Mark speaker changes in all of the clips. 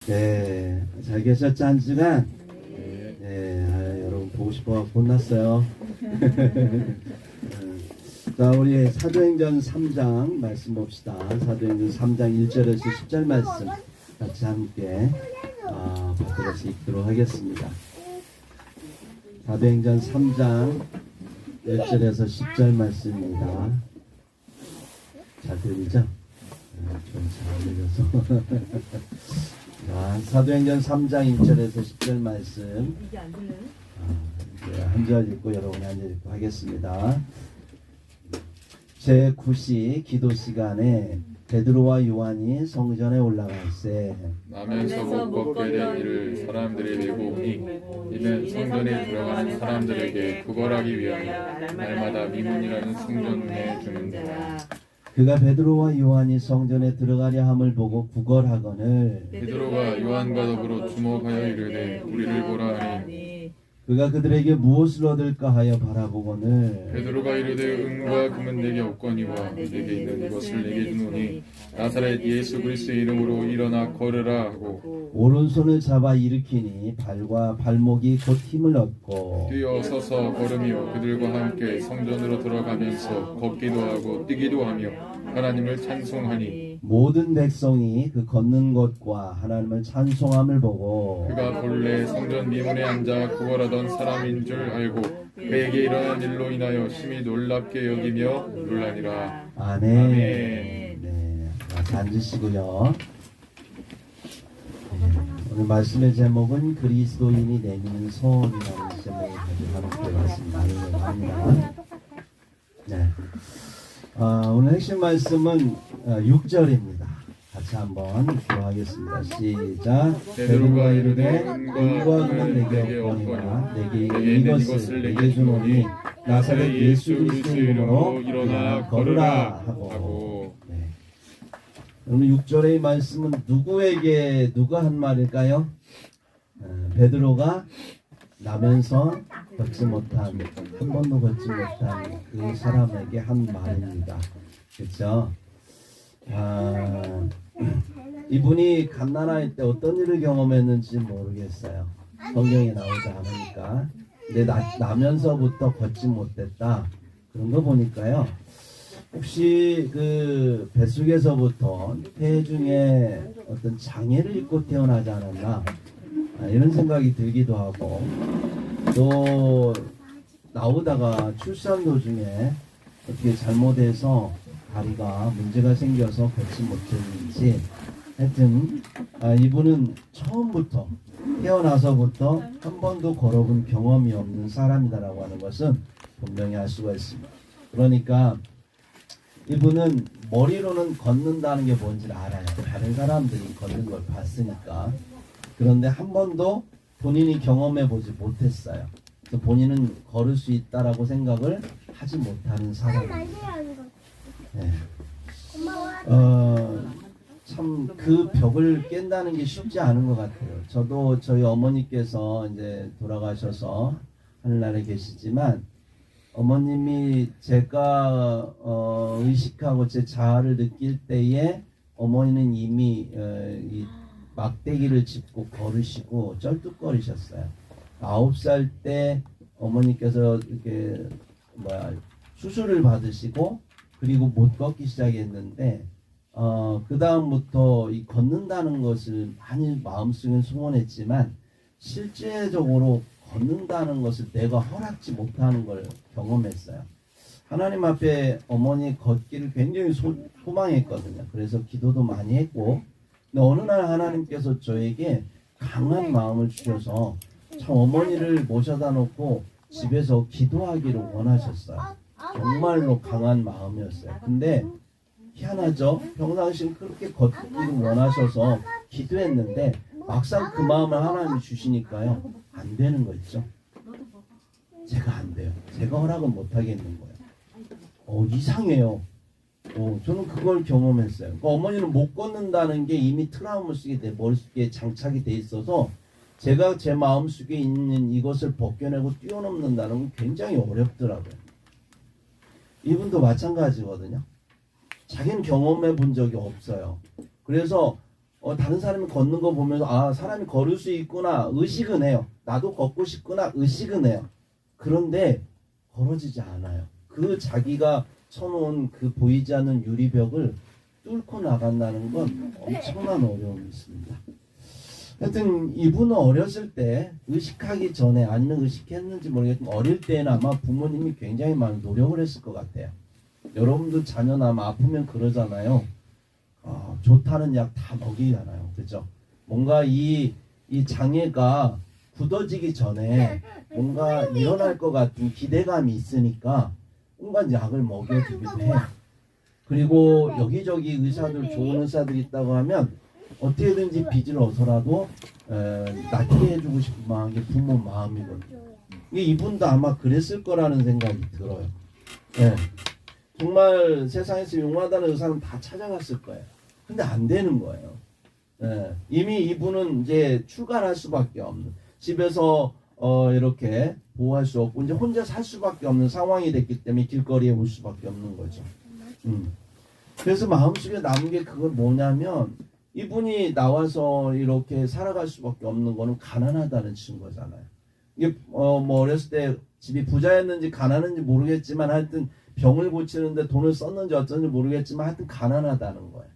Speaker 1: 네, 잘 계셨죠, 한 주간?
Speaker 2: 네.
Speaker 1: 네, 여러분 보고 싶어서 혼났어요. 자, 우리 사도행전 3장 말씀 봅시다. 사도행전 3장 1절에서 10절 말씀 같이 함께 받들어서 읽도록 하겠습니다. 사도행전 3장 1절에서 10절 말씀입니다. 잘 들리죠? 좀 잘 들려서. 자, 사도행전 3장 1절에서 10절 말씀
Speaker 3: 이게 안 들려요?
Speaker 1: 이제 한 절 읽고 여러분이 한 절 읽고 하겠습니다. 제9시 기도 시간에 베드로와 요한이 성전에 올라갈새
Speaker 2: 나면서 못 걷게 된 이를 사람들이 밀고 오니 이는 성전에 들어가는 사람들에게 구걸하기 위하여 날마다 미문이라는 성전문에 주는도다.
Speaker 1: 그가 베드로와 요한이 성전에 들어가려 함을 보고 구걸하거늘
Speaker 2: 베드로가 요한과 더불어 주목하여 이르되 우리를 보라 하니
Speaker 1: 그가 그들에게 무엇을 얻을까 하여 바라보거늘
Speaker 2: 베드로가 이르되 은과 금은 내게 없거니와 내게 있는 이것을 내게 주노니 나사렛 예수 그리스도의 이름으로 일어나 걸으라 하고
Speaker 1: 오른손을 잡아 일으키니 발과 발목이 곧 힘을 얻고
Speaker 2: 뛰어 서서 걸으며 그들과 함께 성전으로 들어가면서 걷기도 하고 뛰기도 하며 하나님을 찬송하니
Speaker 1: 모든 백성이 그 걷는 것과 하나님을 찬송함을 보고
Speaker 2: 그가 본래 성전 미문에 앉아 구걸하던 사람인 줄 알고 그에게 일어난 일로 인하여 심히 놀랍게 여기며 놀라니라.
Speaker 1: 아멘.
Speaker 2: 아멘.
Speaker 1: 네, 앉으시고요. 오늘 말씀의 제목은 그리스도인이 내미는 소원이라는 제목을 가지고 함께 말씀 나누려고 합니다. 네. 오늘 핵심 말씀은 6절입니다. 같이 한번 기도하겠습니다. 시작.
Speaker 2: 베드로가 이르되
Speaker 1: 은과 금은 내게 없거니와 내게 있는 이것을 내게 주노니 나사렛 예수 그리스도의 이름으로 일어나 걸으라 하고. 네. 오늘 6절의 말씀은 누구에게 누가 한 말일까요? 베드로가 나면서 걷지 못한, 한 번도 걷지 못한 그 사람에게 한 말입니다. 그렇죠? 이분이 갓난아이 때 어떤 일을 경험했는지 모르겠어요. 성경에 나오지 않으니까. 근데 나면서부터 걷지 못했다. 그런 거 보니까요. 혹시 그 뱃속에서부터 폐 중에 어떤 장애를 입고 태어나지 않았나? 이런 생각이 들기도 하고, 또 나오다가 출산 도중에 어떻게 잘못해서 다리가 문제가 생겨서 걷지 못했는지, 하여튼 이분은 처음부터 태어나서부터 한 번도 걸어본 경험이 없는 사람이다라고 하는 것은 분명히 알 수가 있습니다. 그러니까 이분은 머리로는 걷는다는 게 뭔지를 알아요. 다른 사람들이 걷는 걸 봤으니까. 그런데 한 번도 본인이 경험해 보지 못했어요. 그래서 본인은 걸을 수 있다라고 생각을 하지 못하는 사람이에요. 네. 참 그 벽을 깬다는 게 쉽지 않은 것 같아요. 저도 저희 어머니께서 이제 돌아가셔서 하늘나라에 계시지만 어머님이 제가 의식하고 제 자아를 느낄 때에 어머니는 이미 이 막대기를 짚고 걸으시고 쩔뚝거리셨어요. 9살 때 어머니께서 이렇게 수술을 받으시고 그리고 못 걷기 시작했는데 그 다음부터 이 걷는다는 것을 많이 마음속에 소원했지만 실제적으로 걷는다는 것을 내가 허락지 못하는 걸 경험했어요. 하나님 앞에 어머니 걷기를 굉장히 소망했거든요. 그래서 기도도 많이 했고, 근데 어느 날 하나님께서 저에게 강한 마음을 주셔서 참 어머니를 모셔다 놓고 집에서 기도하기를 원하셨어요. 정말로 강한 마음이었어요. 근데 희한하죠? 평상시 그렇게 걷기를 원하셔서 기도했는데 막상 그 마음을 하나님이 주시니까요, 안 되는 거 있죠? 제가 안 돼요. 제가 허락은 못 하겠는 거예요. 이상해요. 저는 그걸 경험했어요. 그러니까 어머니는 못 걷는다는 게 이미 트라우마 속에 내 머릿속에 장착이 돼 있어서 제가 제 마음속에 있는 이것을 벗겨내고 뛰어넘는다는 건 굉장히 어렵더라고요. 이분도 마찬가지거든요. 자기는 경험해 본 적이 없어요. 그래서 다른 사람이 걷는 거 보면서 아 사람이 걸을 수 있구나 의식은 해요. 나도 걷고 싶구나 의식은 해요. 그런데 걸어지지 않아요. 그 자기가 쳐놓은 그 보이지 않는 유리벽을 뚫고 나간다는 건 엄청난 어려움이 있습니다. 하여튼 이분은 어렸을 때 의식하기 전에 아니면 의식했는지 모르겠지만 어릴 때는 아마 부모님이 굉장히 많은 노력을 했을 것 같아요. 여러분도 자녀나 아마 아프면 그러잖아요. 좋다는 약 다 먹이잖아요. 그죠? 뭔가 이 장애가 굳어지기 전에 뭔가 일어날 것 같은 기대감이 있으니까 온갖 약을 먹여주기도 해요. 그리고 여기저기 의사들 좋은 의사들이 있다고 하면 어떻게든지 빚을 얻어라도 낫게 해주고 싶은 마음이 부모 마음이거든요. 이분도 아마 그랬을 거라는 생각이 들어요. 네. 정말 세상에서 용하다는 의사는 다 찾아갔을 거예요. 근데 안 되는 거예요. 네. 이미 이분은 이제 출가할 수밖에 없는, 집에서 이렇게 보호할 수 없고 이제 혼자 살 수밖에 없는 상황이 됐기 때문에 길거리에 올 수밖에 없는 거죠. 그래서 마음속에 남은 게 그건 뭐냐면 이분이 나와서 이렇게 살아갈 수밖에 없는 거는 가난하다는 증거잖아요. 이게 뭐 어렸을 때 집이 부자였는지 가난한지 모르겠지만 하여튼 병을 고치는데 돈을 썼는지 어쩐지 모르겠지만 하여튼 가난하다는 거예요.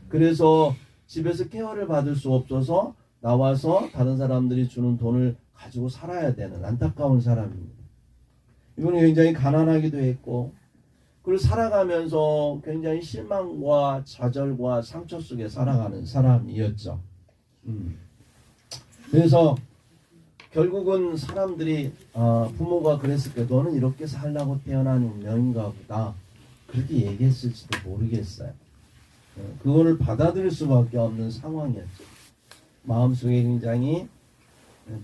Speaker 1: 그래서 집에서 케어를 받을 수 없어서 나와서 다른 사람들이 주는 돈을 가지고 살아야 되는 안타까운 사람입니다. 이분은 굉장히 가난하기도 했고 그리고 살아가면서 굉장히 실망과 좌절과 상처 속에 살아가는 사람이었죠. 그래서 결국은 사람들이 부모가 그랬을 때 너는 이렇게 살라고 태어난 운명인가 보다 그렇게 얘기했을지도 모르겠어요. 그거를 받아들일 수밖에 없는 상황이었죠. 마음속에 굉장히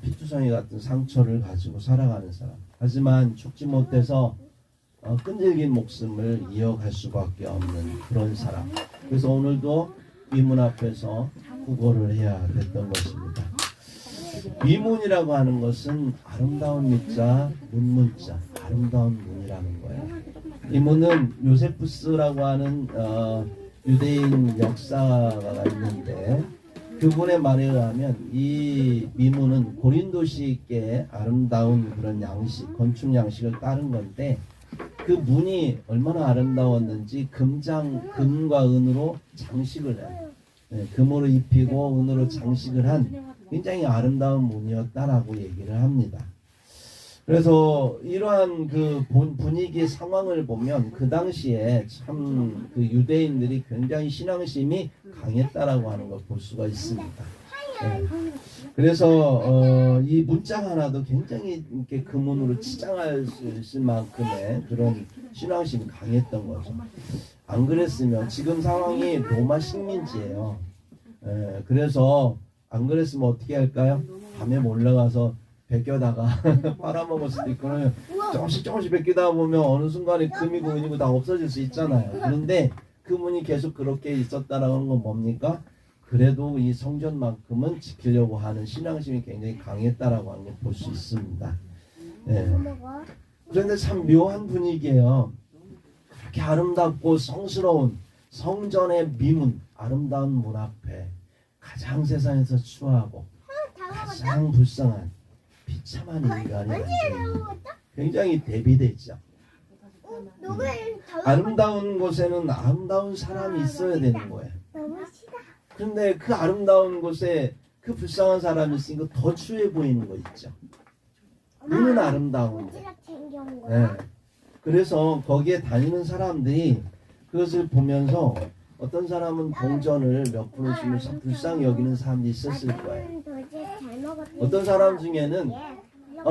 Speaker 1: 피투성이 같은 상처를 가지고 살아가는 사람. 하지만 죽지 못해서 끈질긴 목숨을 이어갈 수밖에 없는 그런 사람. 그래서 오늘도 위문 앞에서 구걸을 해야 됐던 것입니다. 위문이라고 하는 것은 아름다운 밑자, 문문자, 아름다운 문이라는 거예요. 이 문은 요세푸스라고 하는 유대인 역사가 있는데 그분의 말에 의하면 이 미문은 고린도식의 아름다운 그런 양식, 건축 양식을 따른 건데 그 문이 얼마나 아름다웠는지 금과 은으로 장식을 해요. 네, 금으로 입히고 은으로 장식을 한 굉장히 아름다운 문이었다라고 얘기를 합니다. 그래서 이러한 그 분위기 상황을 보면 그 당시에 참 그 유대인들이 굉장히 신앙심이 강했다라고 하는 걸 볼 수가 있습니다. 네. 그래서 이 문장 하나도 굉장히 이렇게 그 문으로 치장할 수 있을 만큼의 그런 신앙심이 강했던 거죠. 안 그랬으면 지금 상황이 로마 식민지예요. 그래서 안 그랬으면 어떻게 할까요? 밤에 몰려가서 베껴다가 빨아먹을 수도 있고 그러면 조금씩 베끼다 보면 어느 순간에 금이고 은이고 다 없어질 수 있잖아요. 그런데 그 문이 계속 그렇게 있었다라는 건 뭡니까? 그래도 이 성전만큼은 지키려고 하는 신앙심이 굉장히 강했다라고 하는 걸 볼 수 있습니다. 네. 그런데 참 묘한 분위기예요. 그렇게 아름답고 성스러운 성전의 미문, 아름다운 문 앞에 가장 세상에서 추하고 가장 불쌍한 비참한 인간이 앉아있는 굉장히 대비되죠. 아름다운 곳에는 아름다운 사람이 있어야 되는 거예요. 그런데 그 아름다운 곳에 그 불쌍한 사람이 있으니까 더 추해 보이는 거 있죠. 눈은 아름다운데. 네. 그래서 거기에 다니는 사람들이 그것을 보면서 어떤 사람은 동전을 몇 푼을 주면서 불쌍히 여기는 사람도 있었을 거예요. 어떤 사람 중에는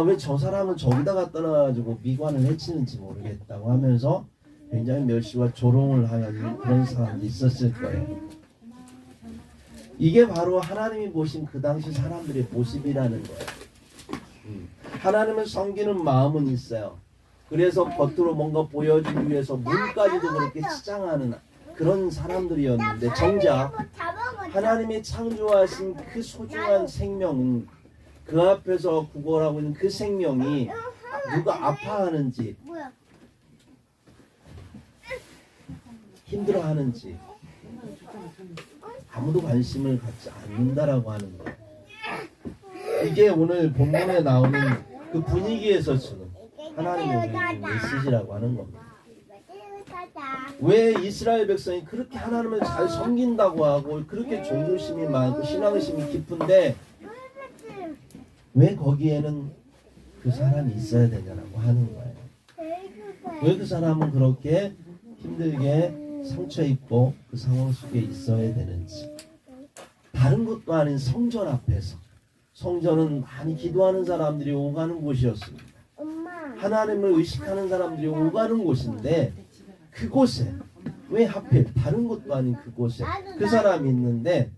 Speaker 1: 왜 저 사람은 저기다 갖다 놔가지고 미관을 해치는지 모르겠다고 하면서 굉장히 멸시와 조롱을 하는 그런 사람도 있었을 거예요. 이게 바로 하나님이 보신 그 당시 사람들의 모습이라는 거예요. 하나님을 섬기는 마음은 있어요. 그래서 겉으로 뭔가 보여주기 위해서 문까지도 그렇게 치장하는 그런 사람들이었는데 정작 하나님이 창조하신 그 소중한 생명은 그 앞에서 구걸하고 있는 그 생명이 누가 아파하는지 힘들어하는지 아무도 관심을 갖지 않는다라고 하는 거예요. 이게 오늘 본문에 나오는 그 분위기에서 주는 하나님의 오늘 메시지라고 하는 겁니다. 왜 이스라엘 백성이 그렇게 하나님을 잘 섬긴다고 하고 그렇게 존경심이 많고 신앙심이 깊은데 왜 거기에는 그 사람이 있어야 되냐라고 하는 거예요. 왜 그 사람은 그렇게 힘들게 상처 입고 그 상황 속에 있어야 되는지. 다른 것도 아닌 성전 앞에서, 성전은 많이 기도하는 사람들이 오가는 곳이었습니다. 하나님을 의식하는 사람들이 오가는 곳인데 그곳에 왜 하필 다른 것도 아닌 그곳에 그 사람이 있는데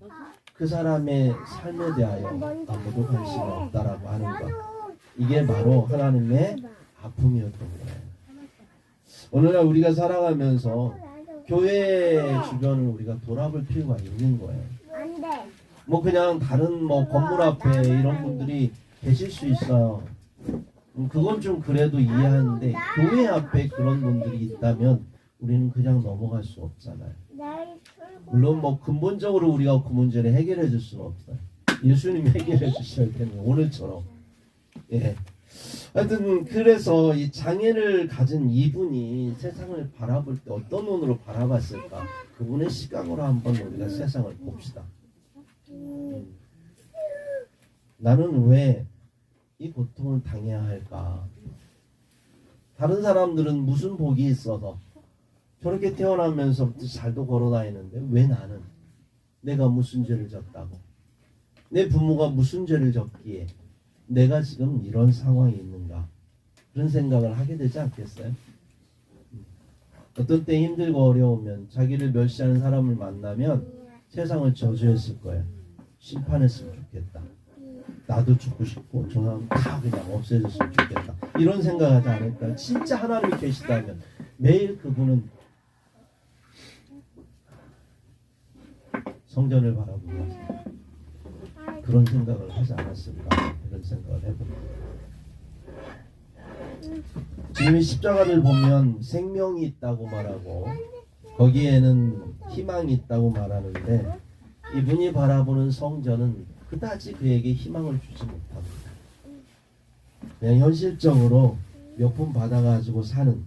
Speaker 1: 그 사람의 삶에 대하여 아무도 관심이 없다라고 하는 것. 이게 바로 하나님의 아픔이었던 거예요. 오늘날 우리가 살아가면서 교회 주변을 우리가 돌아볼 필요가 있는 거예요. 뭐 그냥 다른 뭐 건물 앞에 이런 분들이 계실 수 있어요. 그건 좀 그래도 이해하는데 교회 앞에 그런 분들이 있다면 우리는 그냥 넘어갈 수 없잖아요. 물론 뭐 근본적으로 우리가 그 문제를 해결해 줄 수는 없어요. 예수님이 해결해 주셔야 되는 오늘처럼. 예. 하여튼 그래서 이 장애를 가진 이분이 세상을 바라볼 때 어떤 눈으로 바라봤을까? 그분의 시각으로 한번 우리가 세상을 봅시다. 나는 왜 이 고통을 당해야 할까? 다른 사람들은 무슨 복이 있어서 저렇게 태어나면서부터 잘도 걸어다니는데 왜 나는? 내가 무슨 죄를 졌다고? 내 부모가 무슨 죄를 졌기에 내가 지금 이런 상황이 있는가? 그런 생각을 하게 되지 않겠어요? 어떤 때 힘들고 어려우면 자기를 멸시하는 사람을 만나면 세상을 저주했을 거예요. 심판했으면 좋겠다. 나도 죽고 싶고 저 사람 다 그냥 없애졌으면 좋겠다. 이런 생각하지 않을까? 진짜 하나님이 계시다면 매일 그분은 성전을 바라보면서 그런 생각을 하지 않았을까? 이런 생각을 해봅니다. 지금 이 십자가를 보면 생명이 있다고 말하고 거기에는 희망이 있다고 말하는데 이분이 바라보는 성전은 그다지 그에게 희망을 주지 못합니다. 그냥 현실적으로 몇 푼 받아가지고 사는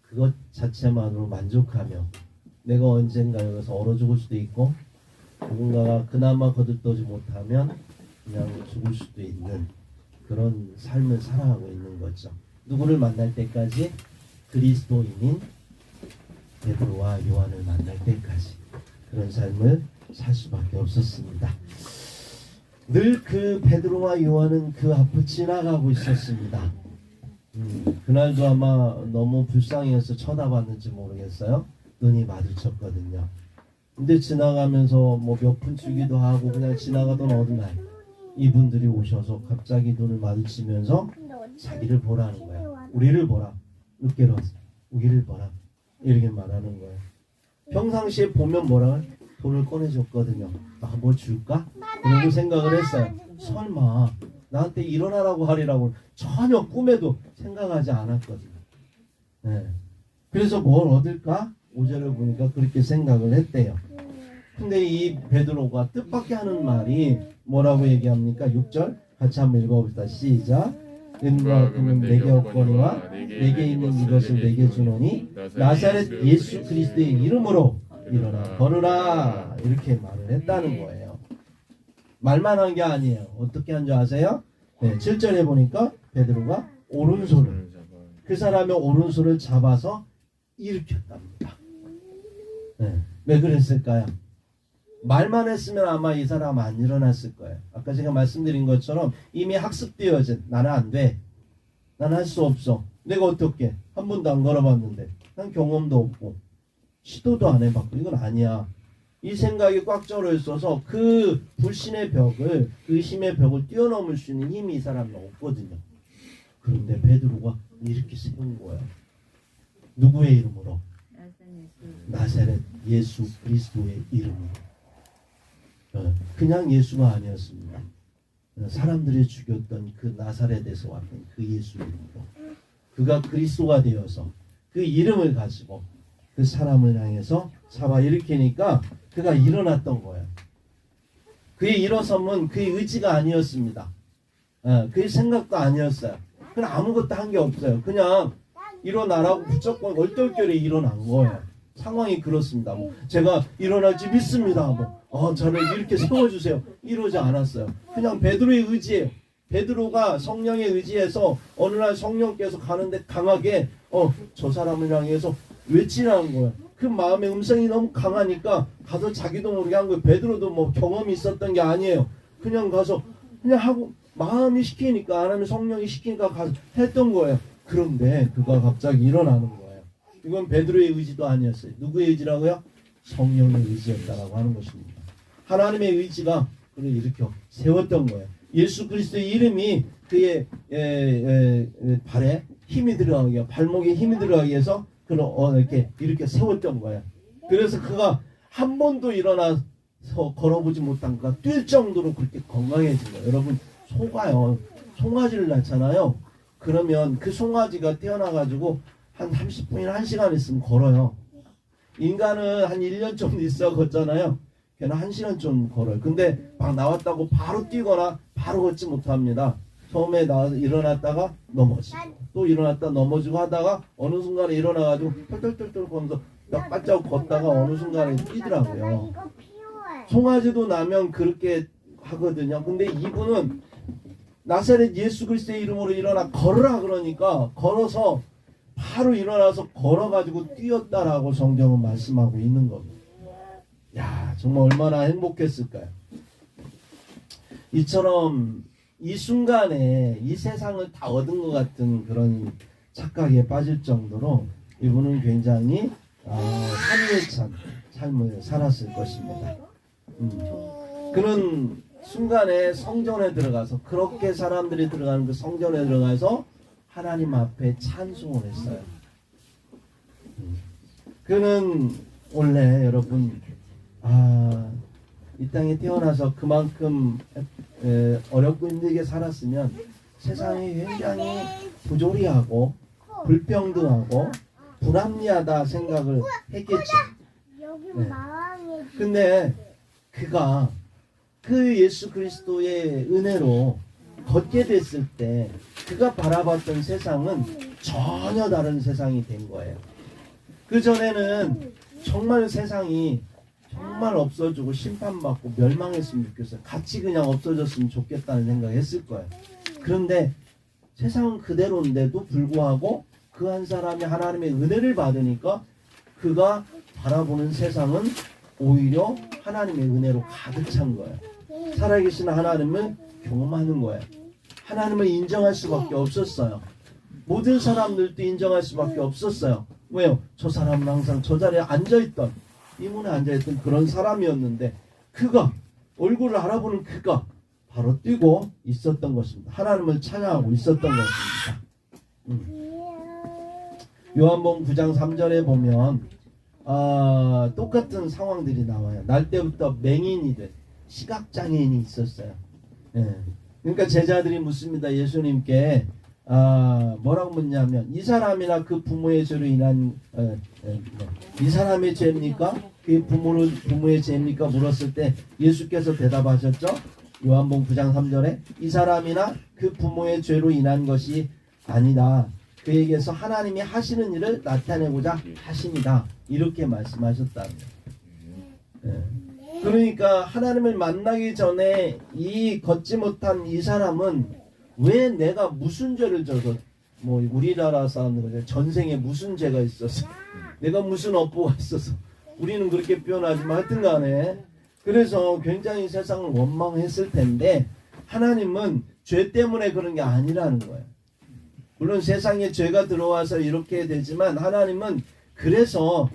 Speaker 1: 그것 자체만으로 만족하며 내가 언젠가 여기서 얼어 죽을 수도 있고 누군가가 그나마 거듭떠지 못하면 그냥 죽을 수도 있는 그런 삶을 살아가고 있는 거죠. 누구를 만날 때까지? 그리스도인인 베드로와 요한을 만날 때까지 그런 삶을 살 수밖에 없었습니다. 늘 그 베드로와 요한은 그 앞을 지나가고 있었습니다. 그날도 아마 너무 불쌍해서 쳐다봤는지 모르겠어요. 눈이 마주쳤거든요. 근데 지나가면서 뭐 몇 푼 주기도 하고 그냥 지나가던 어느 날 이분들이 오셔서 갑자기 눈을 마주치면서 자기를 보라는 거야. 우리를 보라. 늦게 왔어. 우리를 보라. 이렇게 말하는 거예요. 평상시에 보면 뭐라 돈을 꺼내줬거든요. 나 뭐 줄까? 이러고 생각을 했어요. 설마 나한테 일어나라고 하리라고 전혀 꿈에도 생각하지 않았거든요. 네. 그래서 뭘 얻을까? 5절을 보니까 그렇게 생각을 했대요. 근데 이 베드로가 뜻밖의 하는 말이 뭐라고 얘기합니까? 6절 같이 한번 읽어봅시다. 시작. 은과 금은 내게 없거니와 내게 있는 이것을 내게 주노니 나사렛 예수 그리스도의 이름으로 일어나 걸으라. 이렇게 말을 했다는 거예요. 말만 한 게 아니에요. 어떻게 한 줄 아세요? 네, 7절에 보니까 베드로가 오른손을 그 사람의 오른손을 잡아서 일으켰답니다. 네, 왜 그랬을까요? 말만 했으면 아마 이 사람 안 일어났을 거예요. 아까 제가 말씀드린 것처럼 이미 학습되어진 나는 안 돼. 나는 할 수 없어. 내가 어떻게 한 번도 안 걸어봤는데 난 경험도 없고 시도도 안 해봤고 이건 아니야. 이 생각이 꽉 절어 있어서 그 불신의 벽을 의심의 벽을 뛰어넘을 수 있는 힘이 이 사람은 없거든요. 그런데 베드로가 이렇게 세운 거예요. 누구의 이름으로? 나사렛 예수 그리스도의 이름으로. 그냥 예수가 아니었습니다. 사람들이 죽였던 그 나사렛에서 왔던 그 예수 이름으로 그가 그리스도가 되어서 그 이름을 가지고 그 사람을 향해서 잡아 일으키니까 그가 일어났던 거예요. 그의 일어섬은 그의 의지가 아니었습니다. 그의 생각도 아니었어요. 그냥 아무것도 한 게 없어요. 그냥 일어나라고 무조건 얼떨결에 일어난 거예요. 상황이 그렇습니다. 뭐 제가 일어날지 믿습니다. 저를 이렇게 세워주세요. 이러지 않았어요. 그냥 베드로의 의지예요. 베드로가 성령에 의지해서 어느 날 성령께서 가는데 강하게 저 사람을 향해서 외치라는 거예요. 그 마음의 음성이 너무 강하니까 가서 자기도 모르게 한 거예요. 베드로도 뭐 경험이 있었던 게 아니에요. 그냥 가서 그냥 하고 마음이 시키니까 안 하면 성령이 시키니까 가서 했던 거예요. 그런데 그가 갑자기 일어나는 거예요. 이건 베드로의 의지도 아니었어요. 누구의 의지라고요? 성령의 의지였다라고 하는 것입니다. 하나님의 의지가 그를 일으켜 세웠던 거예요. 예수 그리스도의 이름이 그의 발에 힘이 들어가게, 발목에 힘이 들어가게 해서 그를 이렇게 세웠던 거예요. 그래서 그가 한 번도 일어나서 걸어보지 못한 그가 뛸 정도로 그렇게 건강해진 거예요. 여러분, 소가요, 송아지를 낳잖아요. 그러면 그 송아지가 태어나가지고 한 30분이나 1시간 있으면 걸어요. 인간은 한 1년 정도 있어 걷잖아요. 걔는 1시간 좀 걸어요. 근데 막 나왔다고 바로 뛰거나 바로 걷지 못합니다. 처음에 일어났다가 넘어지고 또 일어났다 넘어지고 하다가 어느 순간에 일어나가지고 털털털털 거면서 딱 바짝 걷다가 어느 순간에 뛰더라고요. 송아지도 나면 그렇게 하거든요. 근데 이분은 나사렛 예수 그리스도의 이름으로 일어나 걸으라 그러니까 걸어서 바로 일어나서 걸어가지고 뛰었다라고 성경은 말씀하고 있는 겁니다. 야, 정말 얼마나 행복했을까요? 이처럼 이 순간에 이 세상을 다 얻은 것 같은 그런 착각에 빠질 정도로 이분은 굉장히 환희에 찬 삶을 살았을 것입니다. 그런 순간에 성전에 들어가서 그렇게 사람들이 들어가는 그 성전에 들어가서 하나님 앞에 찬송을 했어요. 그는 원래 여러분 이 땅에 태어나서 그만큼 어렵고 힘들게 살았으면 세상이 굉장히 부조리하고 불평등하고 불합리하다 생각을 했겠죠. 네. 근데 그가 그 예수 그리스도의 은혜로 걷게 됐을 때 그가 바라봤던 세상은 전혀 다른 세상이 된 거예요. 그 전에는 정말 세상이 정말 없어지고 심판받고 멸망했으면 좋겠어요. 같이 그냥 없어졌으면 좋겠다는 생각을 했을 거예요. 그런데 세상은 그대로인데도 불구하고 그 한 사람이 하나님의 은혜를 받으니까 그가 바라보는 세상은 오히려 하나님의 은혜로 가득 찬 거예요. 살아계신 하나님을 경험하는 거예요. 하나님을 인정할 수밖에 없었어요. 모든 사람들도 인정할 수밖에 없었어요. 왜요? 저 사람은 항상 저 자리에 앉아있던, 이 문에 앉아있던 그런 사람이었는데 그가, 얼굴을 알아보는 그가 바로 뛰고 있었던 것입니다. 하나님을 찬양하고 있었던 것입니다. 요한복음 9장 3절에 보면 똑같은 상황들이 나와요. 날 때부터 맹인이들, 시각장애인이 있었어요. 그러니까 제자들이 묻습니다. 예수님께 뭐라고 묻냐면 이 사람이나 그 부모의 죄로 인한 이 사람의 죄입니까? 그 부모의 죄입니까? 물었을 때 예수께서 대답하셨죠. 요한복음 9장 3절에 이 사람이나 그 부모의 죄로 인한 것이 아니다. 그에게서 하나님이 하시는 일을 나타내고자 하십니다. 이렇게 말씀하셨답니다. 그러니까 하나님을 만나기 전에 이 걷지 못한 이 사람은 왜 내가 무슨 죄를 져서, 뭐 우리나라 사람들 전생에 무슨 죄가 있어서, 내가 무슨 업보가 있어서, 우리는 그렇게 표현하지만 하여튼 간에 그래서 굉장히 세상을 원망했을 텐데 하나님은 죄 때문에 그런 게 아니라는 거예요. 물론 세상에 죄가 들어와서 이렇게 되지만 하나님은 그래서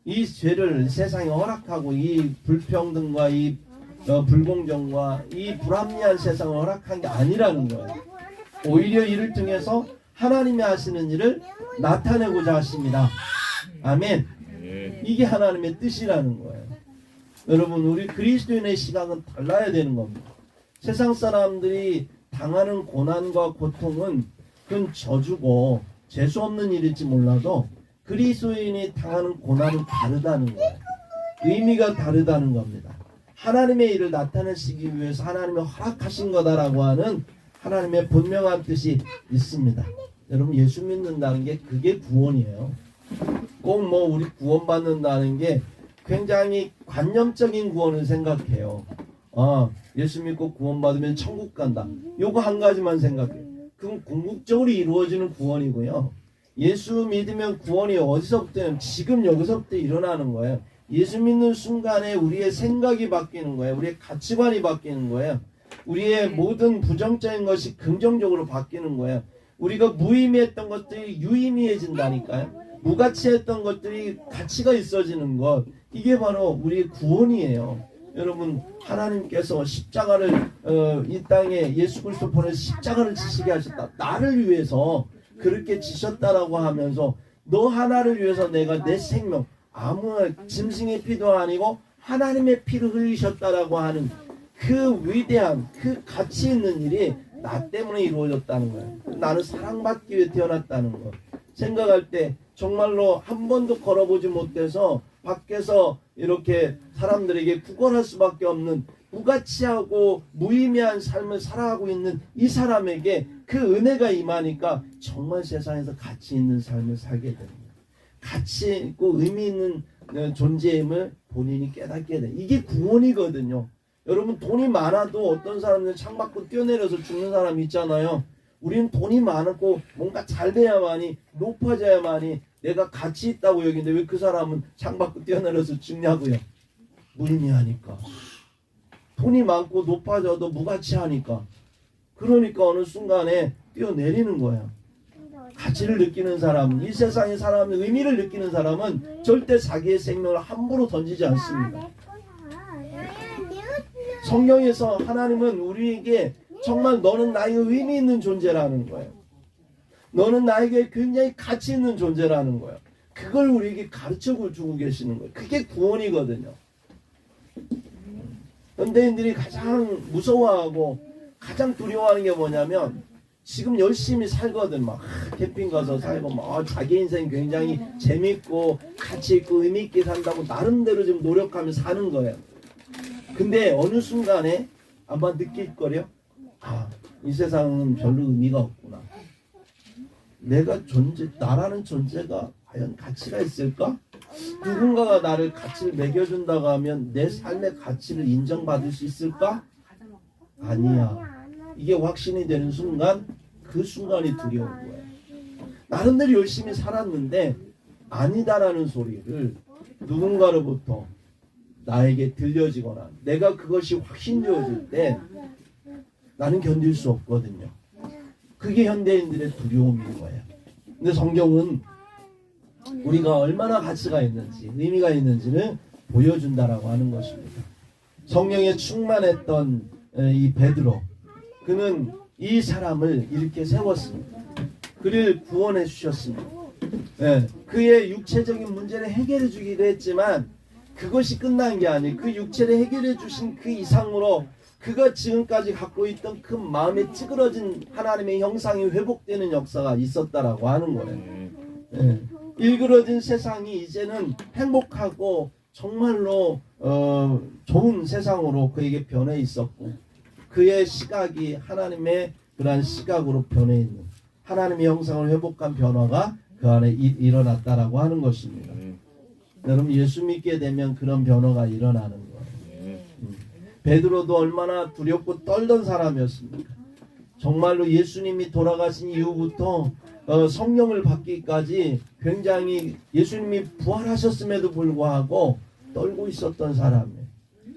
Speaker 1: 이 죄를 세상에 허락하고 이 불평등과 이 불공정과 이 불합리한 세상을 허락한 게 아니라는 거예요. 오히려 이를 통해서 하나님이 하시는 일을 나타내고자 하십니다. 아멘. 이게 하나님의 뜻이라는 거예요. 여러분, 우리 그리스도인의 시각은 달라야 되는 겁니다. 세상 사람들이 당하는 고난과 고통은 그건 저주고 재수 없는 일일지 몰라도 그리스도인이 당하는 고난은 다르다는 거예요. 의미가 다르다는 겁니다. 하나님의 일을 나타내시기 위해서 하나님이 허락하신 거다라고 하는 하나님의 분명한 뜻이 있습니다. 여러분, 예수 믿는다는 게 그게 구원이에요. 꼭 뭐 우리 구원받는다는 게 굉장히 관념적인 구원을 생각해요. 예수 믿고 구원받으면 천국 간다. 요거 한 가지만 생각해요. 그건 궁극적으로 이루어지는 구원이고요. 예수 믿으면 구원이 어디서부터, 지금 여기서부터 일어나는 거예요. 예수 믿는 순간에 우리의 생각이 바뀌는 거예요. 우리의 가치관이 바뀌는 거예요. 우리의 모든 부정적인 것이 긍정적으로 바뀌는 거예요. 우리가 무의미했던 것들이 유의미해진다니까요. 무가치했던 것들이 가치가 있어지는 것, 이게 바로 우리의 구원이에요. 여러분, 하나님께서 십자가를 이 땅에 예수 그리스도 보내서 십자가를 지시게 하셨다. 나를 위해서 그렇게 지셨다라고 하면서 너 하나를 위해서 내가 내 생명, 아무 짐승의 피도 아니고 하나님의 피를 흘리셨다라고 하는 그 위대한, 그 가치 있는 일이 나 때문에 이루어졌다는 거예요. 나는 사랑받기 위해 태어났다는 거 생각할 때 정말로 한 번도 걸어보지 못해서 밖에서 이렇게 사람들에게 구걸할 수밖에 없는 무가치하고 무의미한 삶을 살아가고 있는 이 사람에게 그 은혜가 임하니까 정말 세상에서 가치 있는 삶을 살게 됩니다. 가치 있고 의미 있는 존재임을 본인이 깨닫게 돼. 이게 구원이거든요. 여러분, 돈이 많아도 어떤 사람들은 창밖으로 뛰어내려서 죽는 사람이 있잖아요. 우리는 돈이 많고 뭔가 잘 돼야만이, 높아져야만이 내가 가치 있다고 여기는데 왜 그 사람은 창밖으로 뛰어내려서 죽냐고요. 무의미하니까. 돈이 많고 높아져도 무가치하니까. 그러니까 어느 순간에 뛰어내리는 거예요. 가치를 느끼는 사람은, 이 세상의 사람의 의미를 느끼는 사람은 절대 자기의 생명을 함부로 던지지 않습니다. 성경에서 하나님은 우리에게 정말 너는 나에게 의미 있는 존재라는 거예요. 너는 나에게 굉장히 가치 있는 존재라는 거예요. 그걸 우리에게 가르쳐 주고 계시는 거예요. 그게 구원이거든요. 현대인들이 가장 무서워하고 가장 두려워하는 게 뭐냐면, 지금 열심히 살거든. 막 캠핑 가서 살고 막 자기 인생 굉장히 재밌고 가치 있고 의미 있게 산다고 나름대로 좀 노력하며 사는 거예요. 근데 어느 순간에 아마 느낄 거래요. 이 세상은 별로 의미가 없구나. 나라는 존재가 과연 가치가 있을까? 누군가가 나를 가치를 매겨준다고 하면 내 삶의 가치를 인정받을 수 있을까? 아니야. 이게 확신이 되는 순간, 그 순간이 두려운 거예요. 나름대로 열심히 살았는데 아니다라는 소리를 누군가로부터 나에게 들려지거나 내가 그것이 확신되어질 때 나는 견딜 수 없거든요. 그게 현대인들의 두려움인 거예요. 근데 성경은 우리가 얼마나 가치가 있는지, 의미가 있는지를 보여준다라고 하는 것입니다. 성령에 충만했던 이 베드로, 그는 이 사람을 이렇게 세웠습니다. 그를 구원해 주셨습니다. 그의 육체적인 문제를 해결해 주기도 했지만 그것이 끝난 게 아니에요. 그 육체를 해결해 주신 그 이상으로 그가 지금까지 갖고 있던 그 마음에 찌그러진 하나님의 형상이 회복되는 역사가 있었다라고 하는 거예요. 일그러진 세상이 이제는 행복하고 정말로 좋은 세상으로 그에게 변해 있었고, 그의 시각이 하나님의 그러한 시각으로 변해 있는, 하나님의 형상을 회복한 변화가 그 안에 일어났다라고 하는 것입니다. 여러분, 예수 믿게 되면 그런 변화가 일어나는 거예요. 베드로도 얼마나 두렵고 떨던 사람이었습니까? 정말로 예수님이 돌아가신 이후부터 성령을 받기까지 굉장히 예수님이 부활하셨음에도 불구하고 떨고 있었던 사람이에요.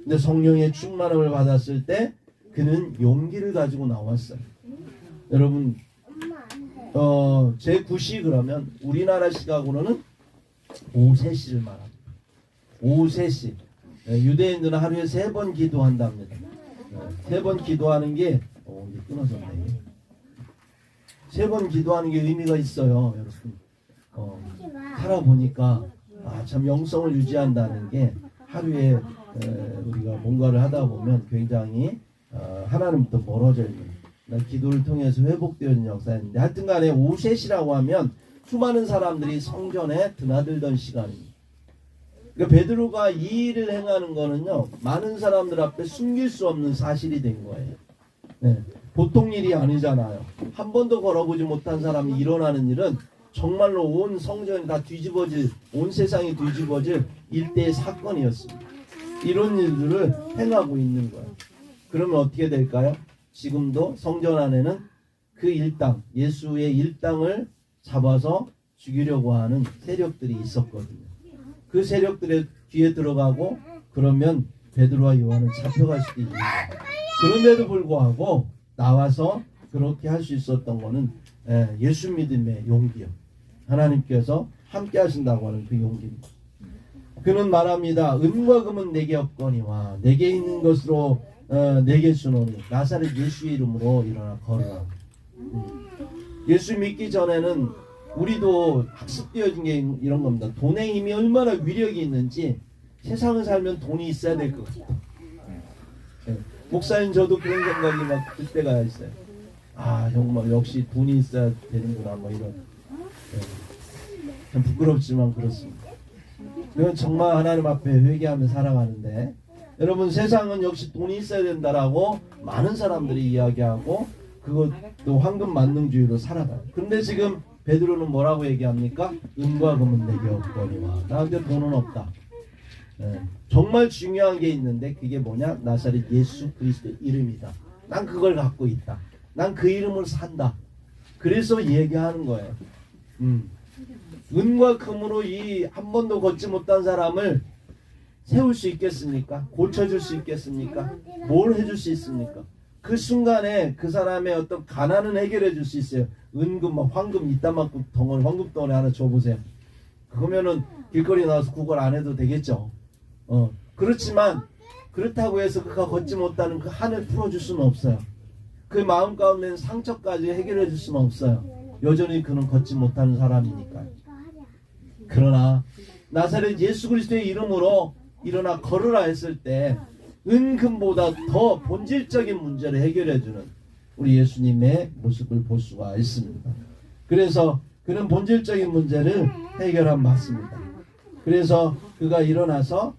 Speaker 1: 근데 성령의 충만함을 받았을 때 그는 용기를 가지고 나왔어요. 여러분, 제9시 그러면 우리나라 시각으로는 오후 3시를 말합니다. 오후 3시. 유대인들은 하루에 3번 기도한답니다. 3번 기도하는 게 이제 끊어졌네. 3번 기도하는 게 의미가 있어요, 여러분. 살아보니까 참 영성을 유지한다는 게 하루에 우리가 뭔가를 하다 보면 굉장히 하나님부터 멀어져 있는, 기도를 통해서 회복되어진 역사인데, 하여튼간에 오후 3시라고 하면 수많은 사람들이 성전에 드나들던 시간입니다. 그러니까 베드로가 이 일을 행하는 거는요, 많은 사람들 앞에 숨길 수 없는 사실이 된 거예요. 네. 보통 일이 아니잖아요. 한 번도 걸어보지 못한 사람이 일어나는 일은 정말로 온 성전이 다 뒤집어질, 온 세상이 뒤집어질 일대의 사건이었습니다. 이런 일들을 행하고 있는 거예요. 그러면 어떻게 될까요? 지금도 성전 안에는 그 일당, 예수의 일당을 잡아서 죽이려고 하는 세력들이 있었거든요. 그 세력들의 뒤에 들어가고 그러면 베드로와 요한은 잡혀갈 수도 있는 거예요. 그런데도 불구하고 나와서 그렇게 할 수 있었던 거는 예수 믿음의 용기요. 하나님께서 함께 하신다고 하는 그 용기입니다. 그는 말합니다. 은과 금은 내게 없거니와 내게 있는 것으로 내게 주노니 나사렛 예수의 이름으로 일어나 걸으라. 예수 믿기 전에는 우리도 학습되어진 게 이런 겁니다. 돈의 힘이 얼마나 위력이 있는지 세상을 살면 돈이 있어야 될 것 같아요. 목사님 저도 그런 생각이 막 들 때가 있어요. 아 정말 역시 돈이 있어야 되는구나 뭐 이런. 참 부끄럽지만 그렇습니다. 그건 정말 하나님 앞에 회개하며 살아가는데 여러분 세상은 역시 돈이 있어야 된다라고 많은 사람들이 이야기하고 그것도 황금 만능주의로 살아가요. 그런데 지금 베드로는 뭐라고 얘기합니까? 은과 금은 내게 없거니와 나한테 돈은 없다. 정말 중요한 게 있는데 그게 뭐냐? 나사렛 예수 그리스도의 이름이다. 난 그걸 갖고 있다. 난 그 이름으로 산다. 그래서 얘기하는 거예요. 은과 금으로 이 한 번도 걷지 못한 사람을 세울 수 있겠습니까? 고쳐줄 수 있겠습니까? 뭘 해줄 수 있습니까? 그 순간에 그 사람의 어떤 가난은 해결해 줄 수 있어요. 은금, 황금 이따만큼 덩어리, 황금 덩어리 하나 줘보세요. 그러면은 길거리 나와서 구걸 안 해도 되겠죠. 그렇지만 그렇다고 해서 그가 걷지 못하는 그 한을 풀어줄 수는 없어요. 그 마음 가운데는 상처까지 해결해 줄 수는 없어요. 여전히 그는 걷지 못하는 사람이니까요. 그러나 나사렛 예수 그리스도의 이름으로 일어나 걸으라 했을 때 은금보다 더 본질적인 문제를 해결해주는 우리 예수님의 모습을 볼 수가 있습니다. 그래서 그는 본질적인 문제를 해결한 맞습니다. 그래서 그가 일어나서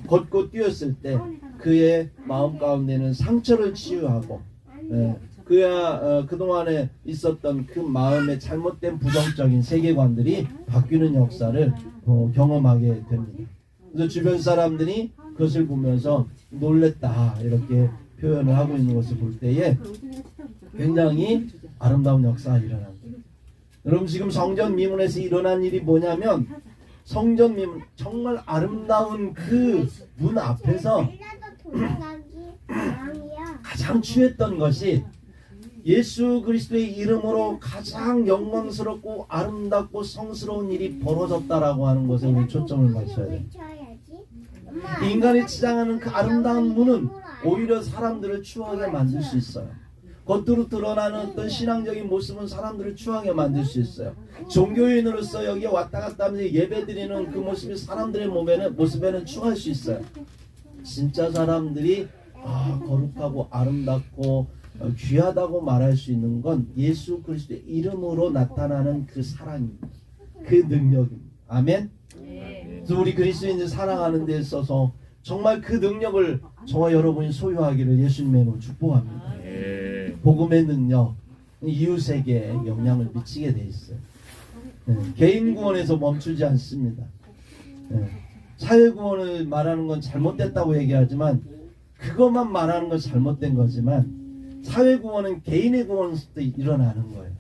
Speaker 1: 걷고 뛰었을 때 그의 마음 가운데는 상처를 치유하고 그동안에 있었던 그 마음의 잘못된 부정적인 세계관들이 바뀌는 역사를 경험하게 됩니다. 그래서 주변 사람들이 그것을 보면서 놀랬다 이렇게 표현을 하고 있는 것을 볼 때에 굉장히 아름다운 역사가 일어납니다. 여러분 지금 성전 미문에서 일어난 일이 뭐냐면 성전 미문 정말 아름다운 그 문 앞에서 가장 취했던 것이 예수 그리스도의 이름으로 가장 영광스럽고 아름답고 성스러운 일이 벌어졌다라고 하는 것에 우리 초점을 맞춰야 돼요. 인간이 치장하는 그 아름다운 문은 오히려 사람들을 추하게 만들 수 있어요. 겉으로 드러나는 어떤 신앙적인 모습은 사람들을 추하게 만들 수 있어요. 종교인으로서 여기에 왔다 갔다 하면서 예배드리는 그 모습이 사람들의 모습에는 추할 수 있어요. 진짜 사람들이 거룩하고 아름답고 귀하다고 말할 수 있는 건 예수 그리스도의 이름으로 나타나는 그 사랑입니다. 그 능력입니다. 아멘? 그래서 우리 그리스도인들 사랑하는 데 있어서 정말 그 능력을 저와 여러분이 소유하기를 예수님의 이름으로 축복합니다. 복음의 능력, 이웃에게 영향을 미치게 돼 있어요. 개인 구원에서 멈추지 않습니다. 사회 구원을 말하는 건 잘못됐다고 얘기하지만 그것만 말하는 건 잘못된 거지만 사회 구원은 개인의 구원에서도 일어나는 거예요.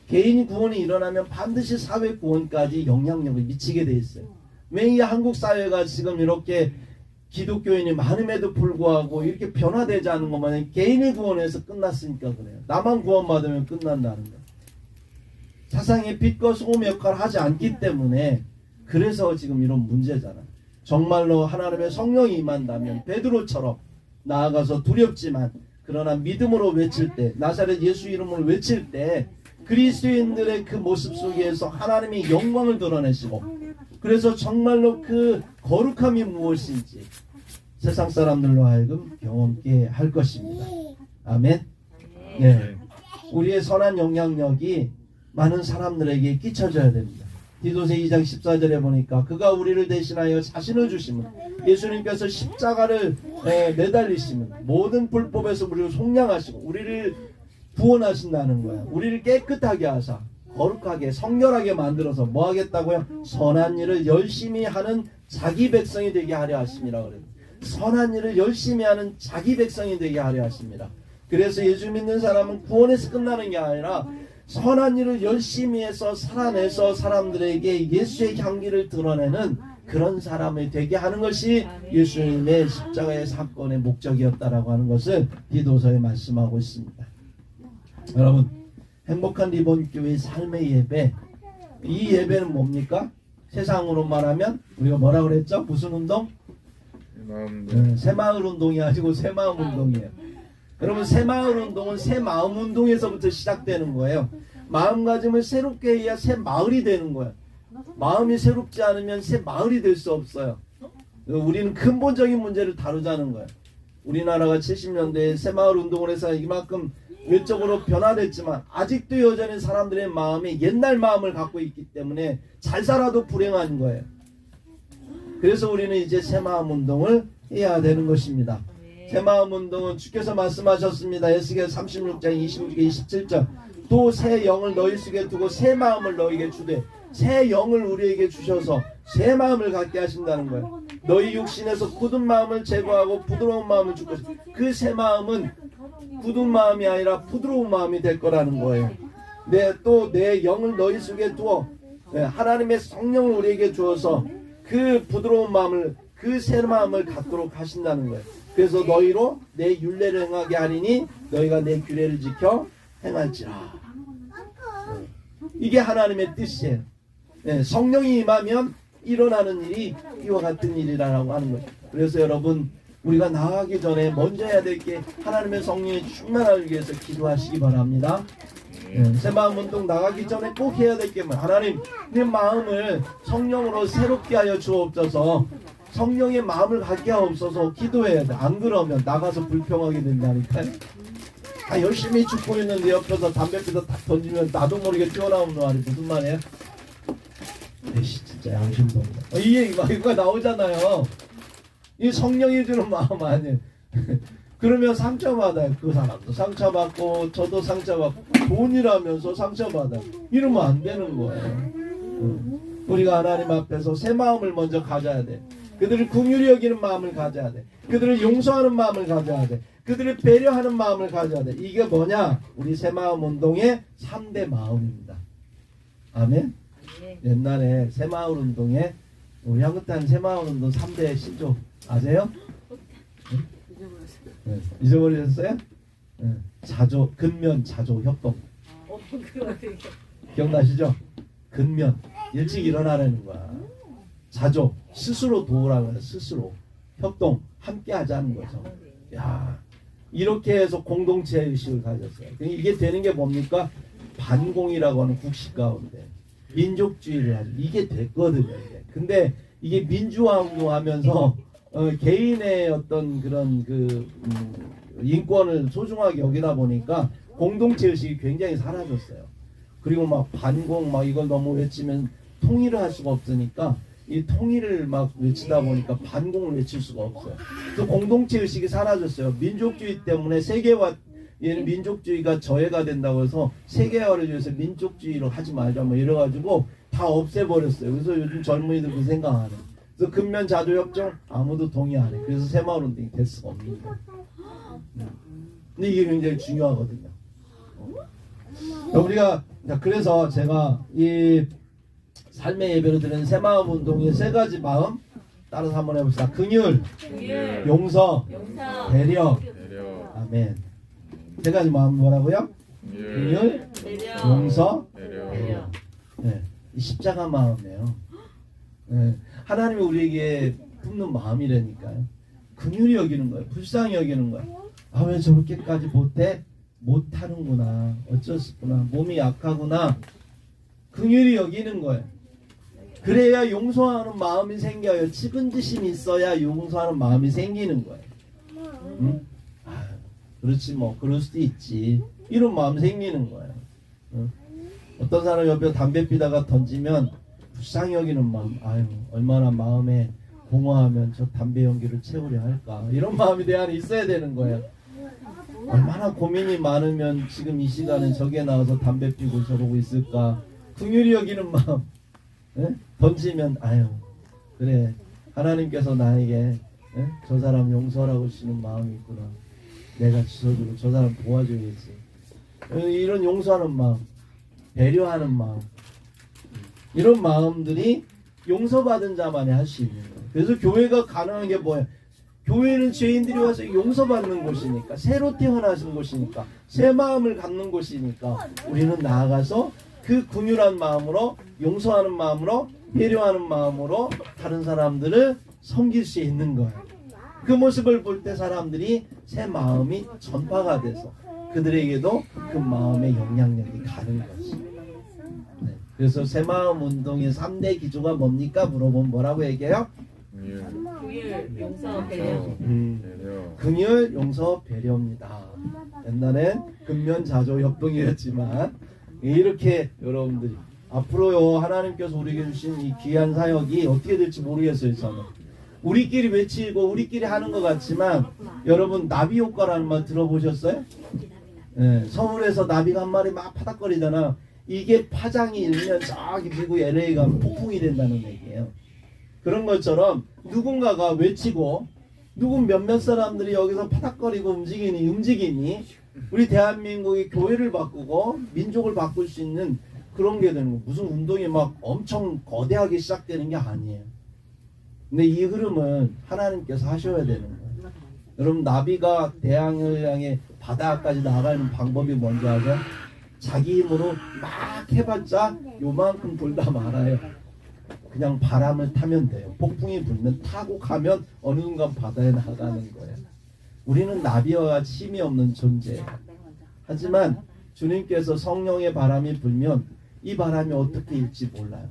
Speaker 1: 개인 구원이 일어나면 반드시 사회 구원까지 영향력을 미치게 돼 있어요. 왜 이 한국 사회가 지금 이렇게 기독교인이 많음에도 불구하고 이렇게 변화되지 않은 것만 개인의 구원에서 끝났으니까 그래요. 나만 구원받으면 끝난다는 거예요. 사상의 빛과 소금의 역할을 하지 않기 때문에 그래서 지금 이런 문제잖아요. 정말로 하나님의 성령이 임한다면 베드로처럼 나아가서 두렵지만 그러나 믿음으로 외칠 때 나사렛 예수 이름으로 외칠 때 그리스도인들의 그 모습 속에서 하나님의 영광을 드러내시고 그래서 정말로 그 거룩함이 무엇인지 세상 사람들로 하여금 경험케 할 것입니다. 아멘. 네. 우리의 선한 영향력이 많은 사람들에게 끼쳐져야 됩니다. 디도서 2장 14절에 보니까 그가 우리를 대신하여 자신을 주시면 예수님께서 십자가를 매달리시면 모든 불법에서 우리를 속량하시고 우리를 구원하신다는 거야. 우리를 깨끗하게 하사 거룩하게 성결하게 만들어서 뭐 하겠다고요? 선한 일을 열심히 하는 자기 백성이 되게 하려 하심이라 그래요. 선한 일을 열심히 하는 자기 백성이 되게 하려 하십니다. 그래서 예수 믿는 사람은 구원에서 끝나는 게 아니라 선한 일을 열심히 해서 살아내서 사람들에게 예수의 향기를 드러내는 그런 사람이 되게 하는 것이 예수님의 십자가의 사건의 목적이었다라고 하는 것을 디도서에 말씀하고 있습니다. 여러분, 행복한 리본교회 삶의 예배, 이 예배는 뭡니까? 세상으로 말하면 우리가 뭐라고 그랬죠? 무슨 운동? 새마을 운동이 아니고 새마음 운동이에요. 여러분, 새마을 운동은 새마음 운동에서부터 시작되는 거예요. 마음가짐을 새롭게 해야 새 마을이 되는 거예요. 마음이 새롭지 않으면 새 마을이 될 수 없어요. 우리는 근본적인 문제를 다루자는 거예요. 우리나라가 70년대에 새마을 운동을 해서 이만큼 외적으로 변화됐지만 아직도 여전히 사람들의 마음이 옛날 마음을 갖고 있기 때문에 잘 살아도 불행한 거예요. 그래서 우리는 이제 새마음 운동을 해야 되는 것입니다. 새마음 운동은 주께서 말씀하셨습니다. 에스겔 36장 26절 27절 또 새 영을 너희 속에 두고 새 마음을 너희에게 주되 새 영을 우리에게 주셔서 새 마음을 갖게 하신다는 거예요. 너희 육신에서 굳은 마음을 제거하고 부드러운 마음을 줄 것이다. 그 새 마음은 굳은 마음이 아니라 부드러운 마음이 될 거라는 거예요. 또 내 영을 너희 속에 두어 하나님의 성령을 우리에게 주어서 그 부드러운 마음을 그 새 마음을 갖도록 하신다는 거예요. 그래서 너희로 내 율례를 행하게 하리니 너희가 내 규례를 지켜 행할지라. 이게 하나님의 뜻이에요. 성령이 임하면 일어나는 일이 이와 같은 일이라고 하는 거죠. 그래서 여러분, 우리가 나아가기 전에 먼저 해야 될 게 하나님의 성령이 충만하기 위해서 기도하시기 바랍니다. 새마음 운동 나가기 전에 꼭 해야 될 게 뭐예요? 하나님, 내 마음을 성령으로 새롭게 하여 주옵소서. 성령의 마음을 갖게 하옵소서. 기도해야 돼. 안 그러면 나가서 불평하게 된다니까요. 열심히 죽고 있는데 옆에서 담배 피다 딱 던지면 나도 모르게 튀어나오는 말이 무슨 말이에요? 에이씨, 진짜 양심도 없네. 이거 나오잖아요. 이 성령이 주는 마음 아니에요. 그러면 상처받아요. 그 사람도 상처받고 저도 상처받고 돈이라면서 상처받아요. 이러면 안 되는 거예요. 우리가 하나님 앞에서 새 마음을 먼저 가져야 돼. 그들을 긍휼히 여기는 마음을 가져야 돼. 그들을 용서하는 마음을 가져야 돼. 그들을 배려하는 마음을 가져야 돼. 이게 뭐냐? 우리 새마음 운동의 3대 마음입니다. 아멘? 옛날에 새마을 운동에 우리 한국단 새마을 운동 3대 신조 아세요? 잊어버리셨어요? 자조, 근면, 자조, 협동. 기억나시죠? 근면, 일찍 일어나라는 거야. 자조, 스스로 도우라는 거야. 스스로. 협동, 함께 하자는 거죠. 야, 이렇게 해서 공동체 의식을 가졌어요. 이게 되는 게 뭡니까? 반공이라고 하는 국시 가운데 민족주의를 하죠. 이게 됐거든요. 근데 이게 민주화 운동하면서 개인의 어떤 그런 인권을 소중하게 여기다 보니까 공동체 의식이 굉장히 사라졌어요. 그리고 막 반공 막 이걸 너무 외치면 통일을 할 수가 없으니까 이 통일을 막 외치다 보니까 반공을 외칠 수가 없어요. 또 공동체 의식이 사라졌어요. 민족주의 때문에 세계화, 얘는 민족주의가 저해가 된다고 해서 세계화를 위해서 민족주의로 하지 말자 뭐 이래가지고 다 없애버렸어요. 그래서 요즘 젊은이들 그 생각 안 해요. 그래서 근면 자조 협정 아무도 동의 안 해. 그래서 새마을 운동이 될 수가 없는 거예요. 근데 이게 굉장히 중요하거든요. 우리가 그래서 제가 이 삶의 예배로 드리는 새마음 운동의 세 가지 마음 따라서 한번 해봅시다. 긍휼, 용서, 배려. 아멘. 세 가지 마음 뭐라고요? 긍휼, 용서, 배려. 네, 이 십자가 마음이에요. 네, 하나님이 우리에게 품는 마음이라니까요. 긍휼히 여기는 거예요. 불쌍히 여기는 거예요. 아, 왜 저렇게까지 못해? 못하는구나. 어쩔 수 없구나. 몸이 약하구나. 긍휼히 여기는 거예요. 그래야 용서하는 마음이 생겨요. 측은지심이 있어야 용서하는 마음이 생기는 거예요. 응? 아, 그렇지 뭐 그럴 수도 있지. 이런 마음 생기는 거예요. 응? 어떤 사람 옆에 담배 피다가 던지면 불쌍히 여기는 마음, 아유 얼마나 마음에 공허하면 저 담배 연기를 채우려 할까, 이런 마음이 내 안에 있어야 되는 거예요. 얼마나 고민이 많으면 지금 이 시간에 저기에 나와서 담배 피고 저러고 있을까. 긍휼히 여기는 마음, 예? 던지면 아유 그래 하나님께서 나에게, 예? 저 사람 용서하라고 하시는 마음이 있구나, 내가 지서주고 저 사람 도와줘야지, 이런 용서하는 마음, 배려하는 마음, 이런 마음들이 용서받은 자만이 할 수 있는 거예요. 그래서 교회가 가능한 게 뭐예요? 교회는 죄인들이 와서 용서받는 곳이니까, 새로 태어나신 곳이니까, 새 마음을 갖는 곳이니까, 우리는 나아가서 그 긍휼한 마음으로, 용서하는 마음으로, 배려하는 마음으로 다른 사람들을 섬길 수 있는 거예요. 그 모습을 볼 때 사람들이 새 마음이 전파가 돼서 그들에게도 그 마음의 영향력이 가는 거지. 네. 그래서 새 마음 운동의 3대 기조가 뭡니까? 물어보면 뭐라고 얘기해요?
Speaker 3: 긍휼, 용서, 배려.
Speaker 1: 긍휼, 용서, 배려입니다. 옛날엔 근면자조 협동이었지만 이렇게 여러분들이 앞으로요 하나님께서 우리에게 주신 이 귀한 사역이 어떻게 될지 모르겠어요. 저는 우리끼리 외치고 우리끼리 하는 것 같지만, 여러분 나비 효과라는 말 들어보셨어요? 네, 서울에서 나비가 한 마리 막 파닥거리잖아. 이게 파장이 일면 저기 미국 LA 가면 폭풍이 된다는 얘기예요. 그런 것처럼 누군가가 외치고 몇몇 사람들이 여기서 파닥거리고 움직이니 우리 대한민국이 교회를 바꾸고 민족을 바꿀 수 있는 그런 게 되는 거. 무슨 운동이 막 엄청 거대하게 시작되는 게 아니에요. 근데 이 흐름은 하나님께서 하셔야 되는 거예요. 여러분 나비가 대양을 향해 바다까지 나가는 방법이 뭔지 아세요? 자기 힘으로 막 해봤자 요만큼 돌다 말아요. 그냥 바람을 타면 돼요. 폭풍이 불면 타고 가면 어느 순간 바다에 나가는 거예요. 우리는 나비와 같이 힘이 없는 존재예요. 하지만 주님께서 성령의 바람이 불면 이 바람이 어떻게 일지 몰라요.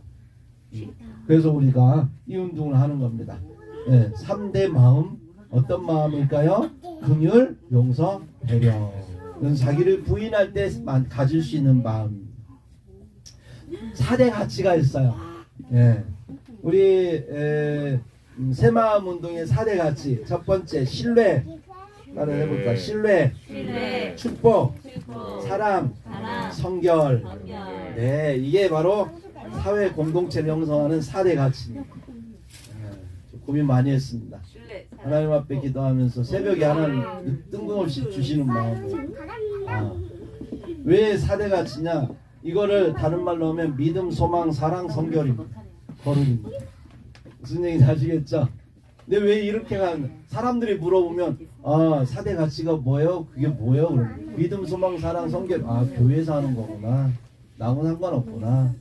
Speaker 1: 그래서 우리가 이 운동을 하는 겁니다. 네, 3대 마음, 어떤 마음일까요? 긍휼, 용서, 배려. 이건 자기를 부인할 때만 가질 수 있는 마음입니다. 4대 가치가 있어요. 예. 우리 새마음 운동의 4대 가치. 첫 번째 신뢰. 말을 해볼까? 신뢰, 축복, 사랑, 성결. 네, 이게 바로 사회 공동체를 형성하는 4대 가치입니다. 고민 많이 했습니다. 하나님 앞에 기도하면서 새벽에 하나님 뜬금없이 주시는 마음으로, 왜 4대 가치냐? 이거를 다른 말로 하면 믿음, 소망, 사랑, 성결입니다. 거룩입니다. 무슨 얘기인지 아시겠죠? 근데 왜 이렇게 간 사람들이 물어보면 4대 가치가 뭐예요? 그게 뭐예요? 그러면 믿음, 소망, 사랑, 성결. 교회에서 하는 거구나. 나하고는 상관없구나.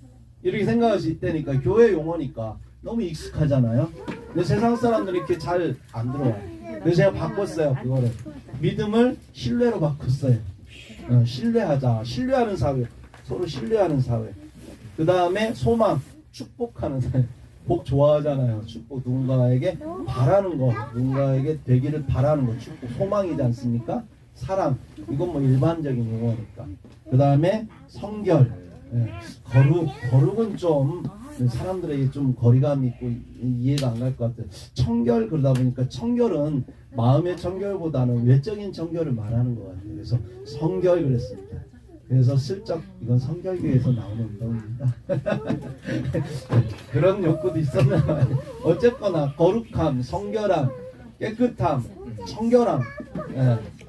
Speaker 1: 이렇게 생각할 수 있다니까. 교회 용어니까 너무 익숙하잖아요. 근데 세상 사람들이 이렇게 잘 안 들어와요. 그래서 제가 바꿨어요. 그거를 믿음을 신뢰로 바꿨어요. 신뢰하자. 신뢰하는 사회. 서로 신뢰하는 사회. 그 다음에 소망, 축복하는 사회. 복 좋아하잖아요. 축복, 누군가에게 바라는 거, 누군가에게 되기를 바라는 거, 축복, 소망이지 않습니까? 사랑, 이건 뭐 일반적인 용어니까. 그 다음에 성결, 거룩은 좀 사람들에게 좀 거리감이 있고 이해가 안 갈 것 같아요. 청결, 그러다 보니까 청결은 마음의 청결보다는 외적인 청결을 말하는 것 같아요. 그래서 성결 그랬습니다. 그래서 슬쩍 이건 성결교회에서 나오는 운동입니다. 그런 욕구도 있었나 봐요. 어쨌거나 거룩함, 성결함, 깨끗함, 청결함.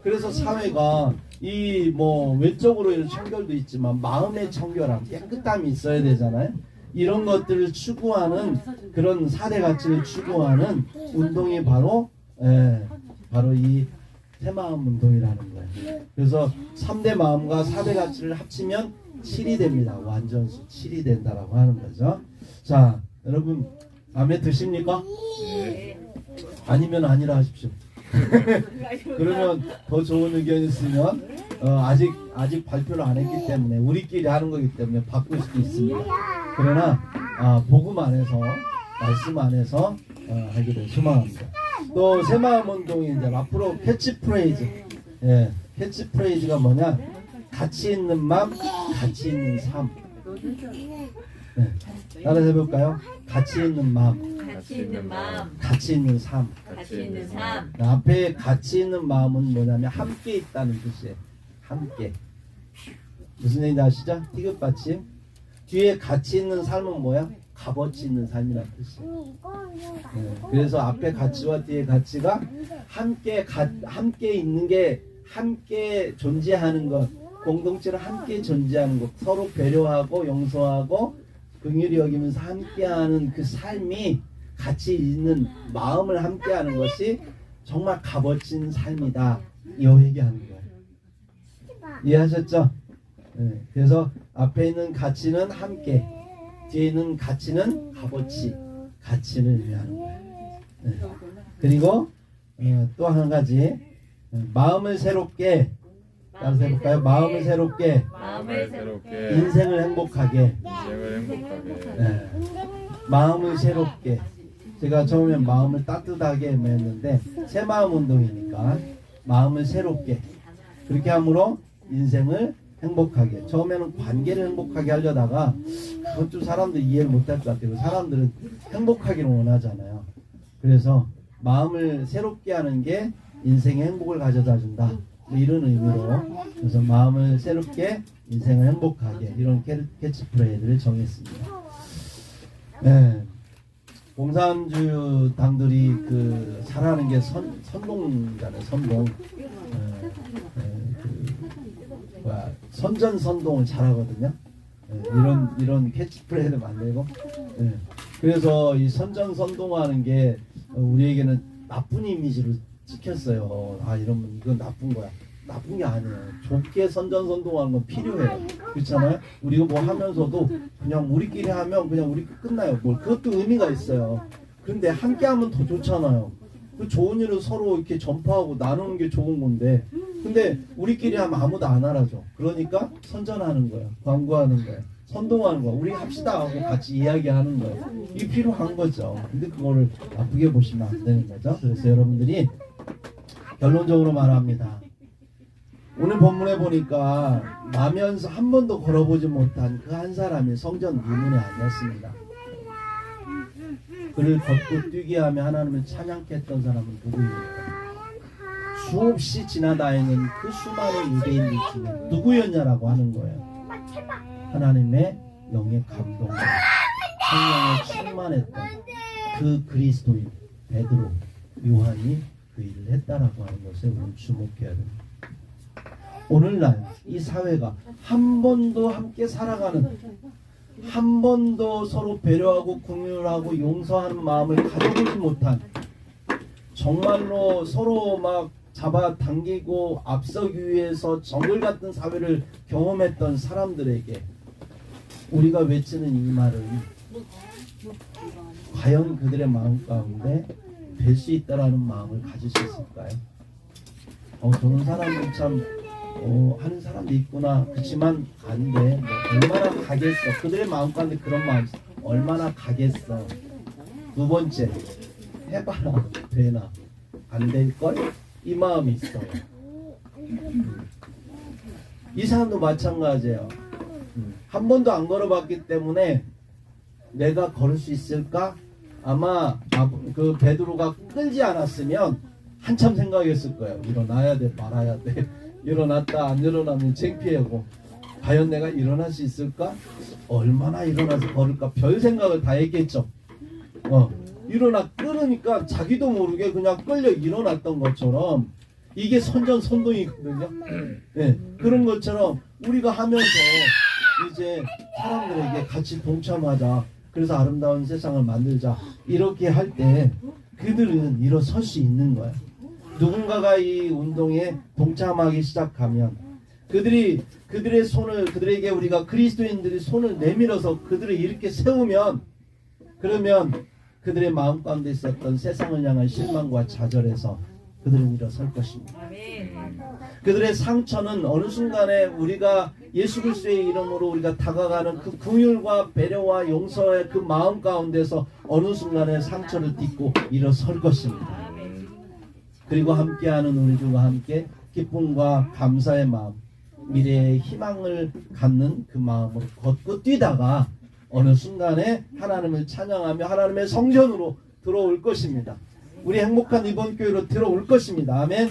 Speaker 1: 그래서 사회가 이 뭐 외적으로의 청결도 있지만 마음의 청결함, 깨끗함이 있어야 되잖아요. 이런 것들을 추구하는 그런 4대 가치를 추구하는 운동이 바로 이 새마음 운동이라는 거예요. 그래서 3대 마음과 4대 가치를 합치면 7이 됩니다. 완전수 7이 된다라고 하는 거죠. 자, 여러분 마음에 드십니까?
Speaker 3: 네.
Speaker 1: 아니면 아니라 하십시오. 그러면 더 좋은 의견이 있으면 아직 발표를 안 했기 때문에 우리끼리 하는 거기 때문에 바꿀 수도 있습니다. 그러나 복음 안에서 말씀 안에서 하기를 소망합니다. 또 새마음 운동이 이제 앞으로 캐치프레이즈, 캐치프레이즈가 뭐냐? 가치 있는 마음, 가치 있는 삶. 네. 따라서 해볼까요? 가치 있는 마음,
Speaker 3: 가치 있는 마음,
Speaker 1: 가치 있는 삶.
Speaker 3: 가치 있는 삶.
Speaker 1: 앞에 가치 있는 마음은 뭐냐면 함께 있다는 뜻이에요. 함께. 무슨 얘기인지 아시죠? 티귿받침. 뒤에 가치 있는 삶은 뭐야? 값어치 있는 삶이라는 뜻이에요. 네. 그래서 앞에 가치와 뒤에 가치가 함께 있는 게, 함께 존재하는 것, 공동체로 함께 존재하는 것, 서로 배려하고 용서하고 긍휼히 여기면서 함께하는 그 삶이, 가치 있는 마음을 함께하는 것이 정말 값어친 삶이다. 이 얘기하는 거예요. 이해하셨죠? 네. 그래서 앞에 있는 가치는 함께, 뒤에 있는 가치는 값어치, 가치를 의미하는 거예요. 네. 그리고 또 한 가지, 마음을 새롭게, 따라서 해볼까요? 마음을 새롭게,
Speaker 2: 마음을 새롭게,
Speaker 1: 인생을 행복하게.
Speaker 2: 인생을 행복하게.
Speaker 1: 네. 마음을 새롭게. 제가 처음에 마음을 따뜻하게 했는데 새 마음 운동이니까 마음을 새롭게. 그렇게 함으로 인생을 행복하게. 처음에는 관계를 행복하게 하려다가 그건 좀 사람들이 이해를 못할 것 같아요. 사람들은 행복하기를 원하잖아요. 그래서 마음을 새롭게 하는 게 인생의 행복을 가져다 준다. 뭐 이런 의미로, 그래서 마음을 새롭게 인생을 행복하게, 이런 캐치프레이즈를 정했습니다. 네. 공산주의 당들이 그 잘하는 게 선동이잖아요. 선동. 선전선동을 잘하거든요. 이런 캐치프레이즈를 만들고. 그래서 이 선전선동하는 게 우리에게는 나쁜 이미지로 찍혔어요. 아, 이러면 이건 나쁜 거야. 나쁜 게 아니에요. 좋게 선전선동하는 건 필요해요. 그렇잖아요? 우리가 뭐 하면서도 그냥 우리끼리 하면 그냥 우리끼리 끝나요. 뭐 그것도 의미가 있어요. 근데 함께 하면 더 좋잖아요. 그 좋은 일을 서로 이렇게 전파하고 나누는 게 좋은 건데, 근데 우리끼리 하면 아무도 안 알아줘. 그러니까 선전하는 거야. 광고하는 거야. 선동하는 거야. 우리 합시다 하고 같이 이야기하는 거야. 이게 필요한 거죠. 근데 그거를 나쁘게 보시면 안 되는 거죠. 그래서 여러분들이 결론적으로 말합니다. 오늘 본문에 보니까 나면서 한 번도 걸어보지 못한 그 한 사람이 성전 미문에 앉았습니다. 그를 걷고 뛰게 하며 하나님을 찬양케 했던 사람은 누구입니까? 수없이 지나다니는 그 수많은 유대인들 중에 누구였냐라고 하는 거예요. 하나님의 영의 감동과 성령에 충만했던 그 그리스도인 베드로, 요한이 그 일을 했다라고 하는 것에 우리는 주목해야 됩니다. 오늘날 이 사회가 한 번도 함께 살아가는, 한 번도 서로 배려하고 긍휼하고 용서하는 마음을 가져보지 못한, 정말로 서로 막 잡아당기고 앞서기 위해서 정글 같은 사회를 경험했던 사람들에게 우리가 외치는 이 말은 과연 그들의 마음 가운데 될 수 있다라는 마음을 가질 수 있을까요? 저런 사람들 참 하는 사람도 있구나. 그렇지만 안 돼. 뭐 얼마나 가겠어. 그들의 마음 가운데 그런 마음 얼마나 가겠어. 두 번째, 해봐라. 되나. 안 될걸? 이 마음이 있어요. 이 사람도 마찬가지예요. 한 번도 안 걸어봤기 때문에 내가 걸을 수 있을까? 아마 그 베드로가 끌지 않았으면 한참 생각했을 거예요. 일어나야 돼, 말아야 돼. 일어났다 안 일어나면 창피하고, 과연 내가 일어날 수 있을까? 얼마나 일어나서 걸을까? 별 생각을 다 했겠죠. 끌으니까 자기도 모르게 그냥 끌려 일어났던 것처럼, 이게 선전선동이거든요. 네, 그런 것처럼 우리가 하면서 이제 사람들에게 같이 동참하자, 그래서 아름다운 세상을 만들자, 이렇게 할 때 그들은 일어설 수 있는 거야. 누군가가 이 운동에 동참하기 시작하면 그들의 손을, 그들에게 우리가 그리스도인들이 손을 내밀어서 그들을 이렇게 세우면, 그러면 그들의 마음 가운데 있었던 세상을 향한 실망과 좌절에서 그들은 일어설 것입니다. 그들의 상처는 어느 순간에 우리가 예수 그리스도의 이름으로 우리가 다가가는 그 긍휼과 배려와 용서의 그 마음 가운데서 어느 순간에 상처를 딛고 일어설 것입니다. 그리고 함께하는 우리 주와 함께 기쁨과 감사의 마음, 미래의 희망을 갖는 그 마음으로 걷고 뛰다가 어느 순간에 하나님을 찬양하며 하나님의 성전으로 들어올 것입니다. 우리 행복한 이번 교회로 들어올 것입니다. 아멘.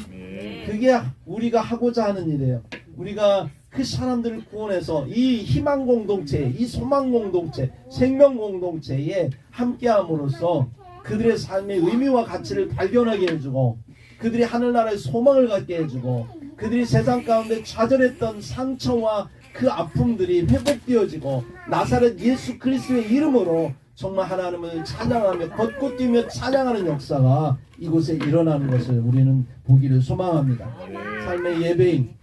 Speaker 1: 그게 우리가 하고자 하는 일이에요. 우리가 그 사람들을 구원해서 이 희망 공동체, 이 소망 공동체, 생명 공동체에 함께함으로써 그들의 삶의 의미와 가치를 발견하게 해주고 그들이 하늘나라의 소망을 갖게 해주고 그들이 세상 가운데 좌절했던 상처와 그 아픔들이 회복되어지고 나사렛 예수 그리스도의 이름으로 정말 하나님을 찬양하며 걷고 뛰며 찬양하는 역사가 이곳에 일어나는 것을 우리는 보기를 소망합니다. 삶의 예배인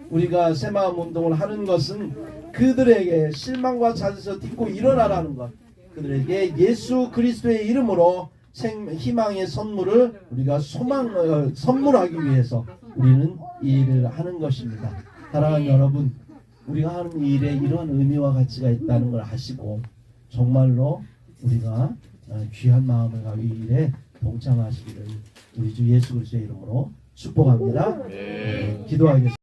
Speaker 1: 우리가 새마음 운동을 하는 것은 그들에게 실망과 자세에서 딛고 일어나라는 것, 그들에게 예수 그리스도의 이름으로 희망의 선물을 우리가 선물하기 위해서 우리는 이 일을 하는 것입니다. 사랑하는 여러분, 우리가 하는 이 일에 이러한 의미와 가치가 있다는 걸 아시고 정말로 우리가 귀한 마음을 가지고 이 일에 동참하시기를 우리 주 예수 그리스도의 이름으로 축복합니다. 기도하겠습니다.